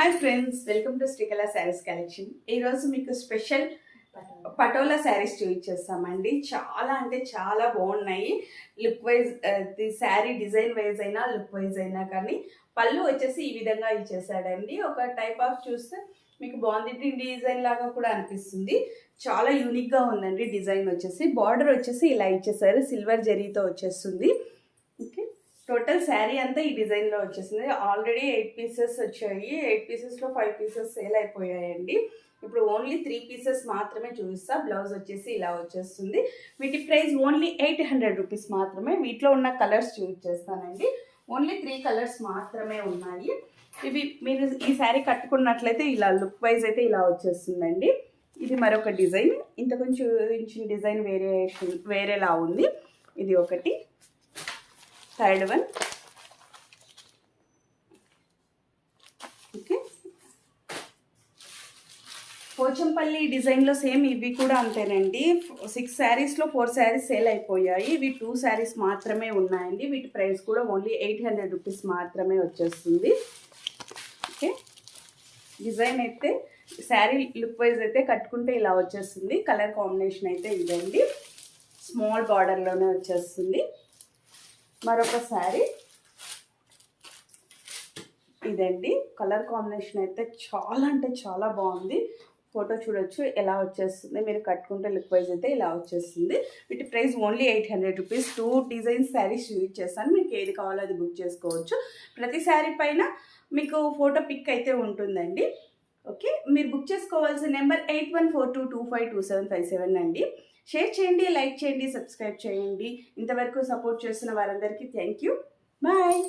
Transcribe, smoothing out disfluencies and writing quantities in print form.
Hi friends, welcome to Srikala saris collection. ఈరోజు మీకు special patola saris చూపించేస్తామండి. చాలా అంటే చాలా బాగున్నాయి. Look wise sari design wise అయినా లుక్ వైజ్ అయినా కానీ పళ్ళు వచ్చేసి ఈ విధంగా ఇచ్చేసాడండి. ఒక టైప్ ఆఫ్ చూస్తే మీకు బాగుంది, డిజైన్ లాగా కూడా అనిపిస్తుంది. చాలా యూనిక్గా ఉందండి. డిజైన్ వచ్చేసి బార్డర్ వచ్చేసి ఇలా ఇచ్చేసారు, సిల్వర్ జరీతో వచ్చేస్తుంది. ఓకే, టోటల్ శారీ అంతా ఈ డిజైన్లో వచ్చేసింది. ఆల్రెడీ 8 పీసెస్ వచ్చాయి. 8 పీసెస్లో 5 పీసెస్ సేల్ అయిపోయాయండి. ఇప్పుడు ఓన్లీ 3 పీసెస్ మాత్రమే చూపిస్తా. బ్లౌజ్ వచ్చేసి ఇలా వచ్చేస్తుంది. వీటి ప్రైస్ ఓన్లీ 800 రూపీస్ మాత్రమే. వీటిలో ఉన్న కలర్స్ చూపించేస్తానండి. ఓన్లీ 3 కలర్స్ మాత్రమే ఉన్నాయి. ఇవి మీరు ఈ శారీ కట్టుకున్నట్లయితే ఇలా లుక్ వైజ్ అయితే ఇలా వచ్చేస్తుందండి. ఇది మరొక డిజైన్, ఇంత కొంచెం డిజైన్ వేరేలా ఉంది. ఇది ఒకటి, థర్డ్ వన్. ఓకే, పోచంపల్లి డిజైన్లో సేమ్ ఇవి కూడా అంతేనండి. 6 శారీస్లో 4 శారీస్ సేల్ అయిపోయాయి. ఇవి 2 శారీస్ మాత్రమే ఉన్నాయండి. వీటి ప్రైస్ కూడా ఓన్లీ 800 రూపీస్ మాత్రమే వచ్చేస్తుంది. ఓకే, డిజైన్ అయితే శారీ లుక్ వైజ్ అయితే కట్టుకుంటే ఇలా వచ్చేస్తుంది. కలర్ కాంబినేషన్ అయితే ఇదండి, స్మాల్ బార్డర్లోనే వచ్చేస్తుంది. మరొక శారీ ఇదండి. కలర్ కాంబినేషన్ అయితే చాలా అంటే చాలా బాగుంది. ఫోటో చూడొచ్చు ఎలా వచ్చేస్తుంది. మీరు కట్టుకుంటే లుక్ వైజ్ అయితే ఇలా వచ్చేస్తుంది. వీటి price only 800 rupees. 2 designs saris use చేస్తాను. మీకు ఏది కావాలో అది బుక్ చేసుకోవచ్చు. ప్రతి శారీ పైన మీకు ఫోటో పిక్ అయితే ఉంటుందండి. ఓకే, మీరు బుక్ చేసుకోవాల్సిన నెంబర్ 8142252757 అండి. షేర్ చేయండి, లైక్ చేయండి, సబ్స్క్రైబ్ చేయండి. ఇంతవరకు సపోర్ట్ చేస్తున్న వారందరికీ థ్యాంక్ యూ. బాయ్.